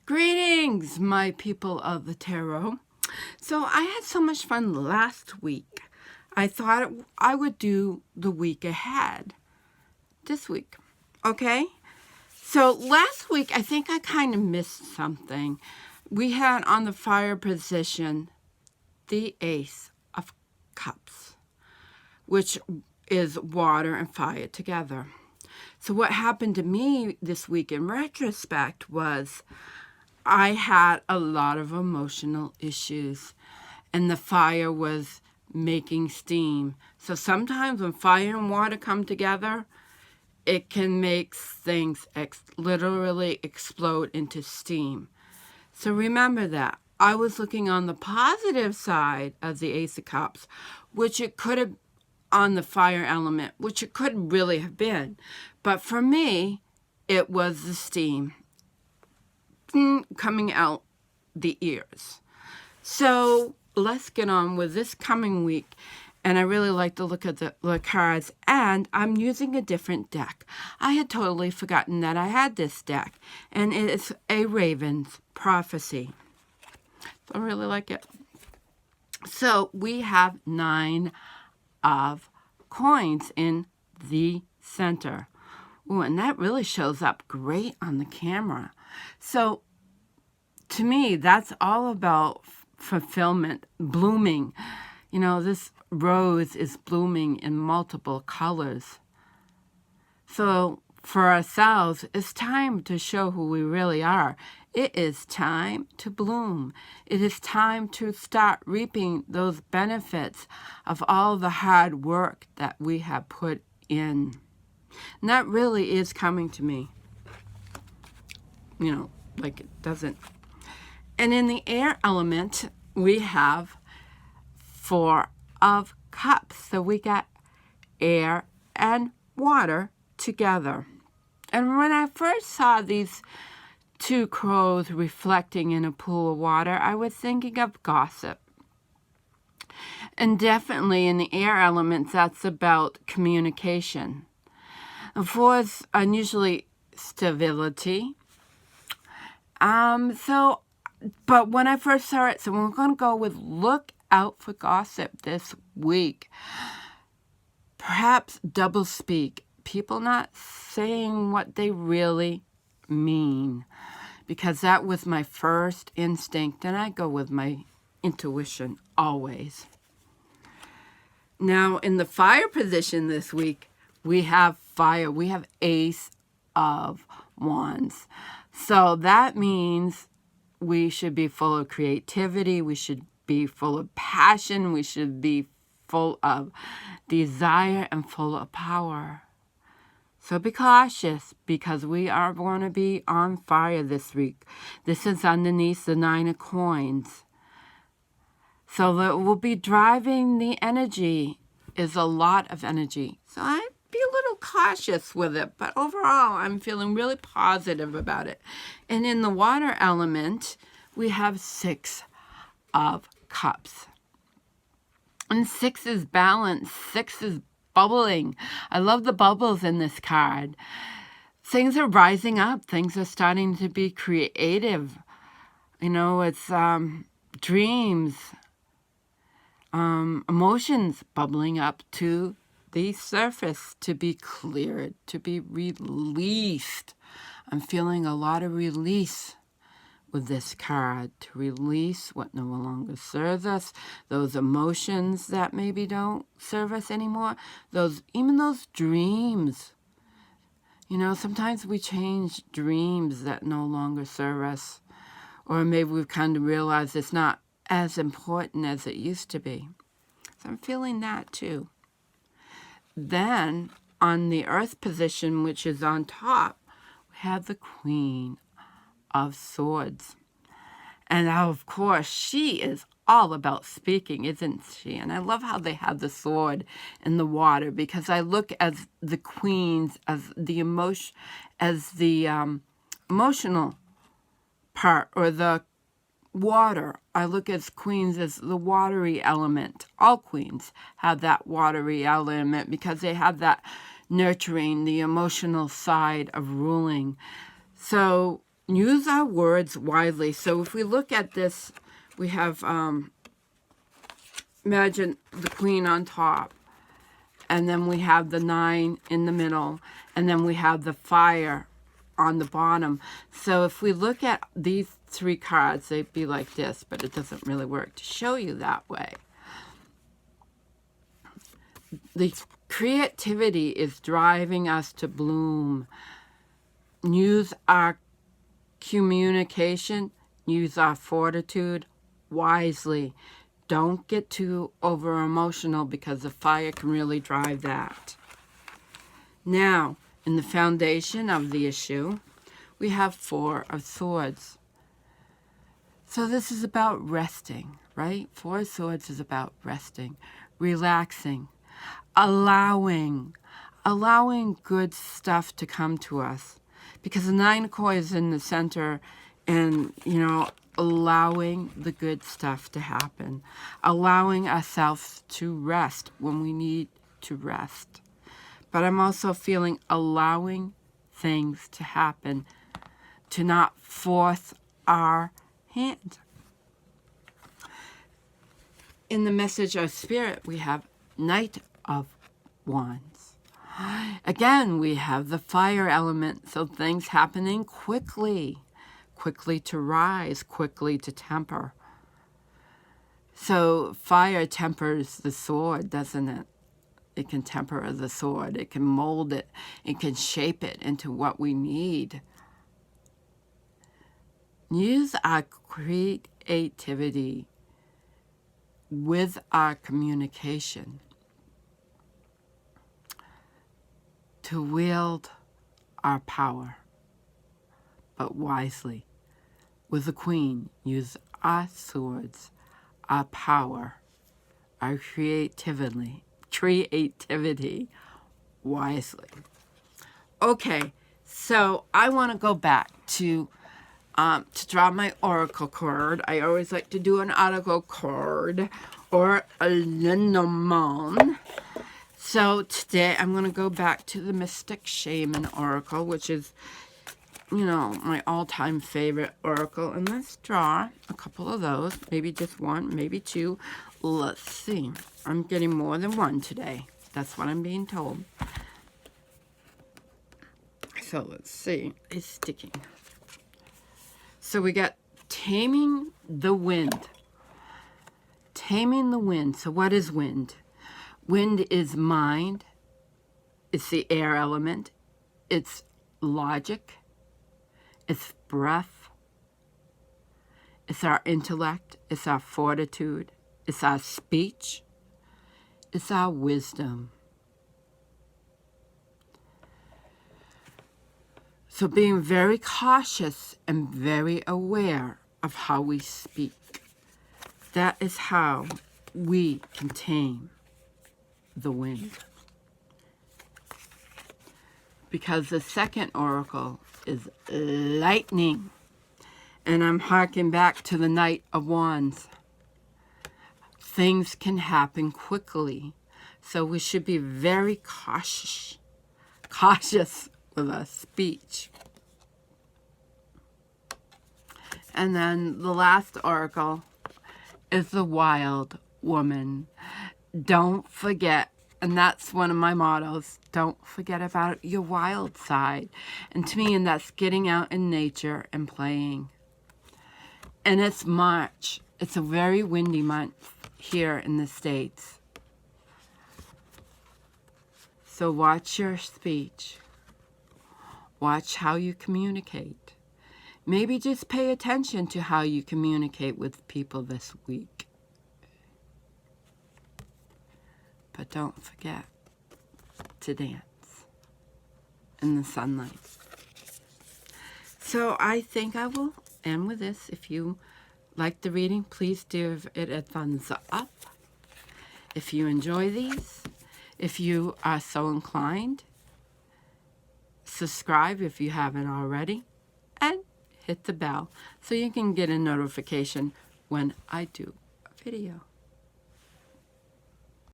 Greetings, my people of the tarot. So I had so much fun last week. I thought I would do the week ahead this week. Okay? So last week, I think I kind of missed something. We had on the fire position the Ace of Cups, which is water and fire together. So what happened to me this week in retrospect was I had a lot of emotional issues, and the fire was making steam. So sometimes when fire and water come together, it can make things literally explode into steam. So remember that. I was looking on the positive side of the Ace of Cups, which it could have, on the fire element, which it could really have been. But for me, it was the steam coming out the ears. So let's get on with this coming week. And I really like to look at the cards, and I'm using a different deck. I had totally forgotten that I had this deck, and it's a Raven's Prophecy. I really like it. So we have 9 of coins in the center. Ooh, and that really shows up great on the camera. So to me, that's all about fulfillment, blooming. You know, this rose is blooming in multiple colors. So for ourselves, it's time to show who we really are. It is time to bloom. It is time to start reaping those benefits of all the hard work that we have put in. And that really is coming to me. You know, like it doesn't. And in the air element, we have 4 of Cups. So we got air and water together. And when I first saw these 2 crows reflecting in a pool of water, I was thinking of gossip. And definitely in the air element, that's about communication. And 4s are usually stability. But when I first saw it, so we're going to go with look out for gossip this week. Perhaps double speak. People not saying what they really mean. Because that was my first instinct, and I go with my intuition always. Now, in the fire position this week, we have fire. We have Ace of Wands. So that means we should be full of creativity. We should be full of passion. We should be full of desire and full of power. So be cautious, because we are going to be on fire this week. This is underneath the 9 of coins. So that will be driving the energy is a lot of energy. So I'd be a little cautious with it. But overall, I'm feeling really positive about it. And in the water element, we have 6 of Cups. And 6 is balance. 6 is bubbling. I love the bubbles in this card. Things are rising up. Things are starting to be creative. You know, it's dreams, emotions bubbling up to the surface to be cleared, to be released. I'm feeling a lot of release with this card, to release what no longer serves us, those emotions that maybe don't serve us anymore, even those dreams. You know, sometimes we change dreams that no longer serve us, or maybe we've kind of realized it's not as important as it used to be. So I'm feeling that too. Then on the earth position, which is on top, we have the Queen of Swords. And of course, she is all about speaking, isn't she? And I love how they have the sword in the water, because I look at the queens as the emotional part, or the water. I look at queens as the watery element. All queens have that watery element because they have that nurturing, the emotional side of ruling. So use our words wisely. So if we look at this, we have, imagine the Queen on top, and then we have the 9 in the middle, and then we have the fire on the bottom. So if we look at these 3 cards, they'd be like this, but it doesn't really work to show you that way. The creativity is driving us to bloom. Use our communication, use our fortitude wisely. Don't get too over emotional, because the fire can really drive that. Now, in the foundation of the issue, we have 4 of Swords. So this is about resting, right? 4 of Swords is about resting, relaxing, allowing good stuff to come to us. Because the 9 of Coins is in the center, and, allowing the good stuff to happen. Allowing ourselves to rest when we need to rest. But I'm also feeling allowing things to happen, to not force our hand. In the message of Spirit, we have Knight of Wands. Again, we have the fire element, so things happening quickly. Quickly to rise, quickly to temper. So fire tempers the sword, doesn't it? It can temper the sword. It can mold it. It can shape it into what we need. Use our creativity with our communication to wield our power, but wisely. With the Queen, use our swords, our power, our creativity wisely. Okay, so I want to go back to draw my oracle card. I always like to do an oracle card or a Lenormand. So today I'm going to go back to the Mystic Shaman Oracle, which is, my all-time favorite oracle. And let's draw a couple of those, maybe just 1, maybe 2. Let's see. I'm getting more than 1 today. That's what I'm being told. So let's see. It's sticking. So we got Taming the Wind. Taming the wind. So what is wind? Wind is mind. It's the air element. It's logic. It's breath. It's our intellect. It's our fortitude. It's our speech. It's our wisdom. So being very cautious and very aware of how we speak. That is how we can tame the wind. Because the second oracle is lightning. And I'm harking back to the Knight of Wands. Things can happen quickly. So we should be very cautious with our speech. And then the last oracle is the Wild Woman. Don't forget, and that's one of my mottos, don't forget about your wild side. And to me, and that's getting out in nature and playing. And it's March. It's a very windy month here in the States. So watch your speech. Watch how you communicate. Maybe just pay attention to how you communicate with people this week. But don't forget to dance in the sunlight. So I think I will end with this. If you like the reading, please give it a thumbs up. If you enjoy these, if you are so inclined, subscribe if you haven't already, and hit the bell so you can get a notification when I do a video.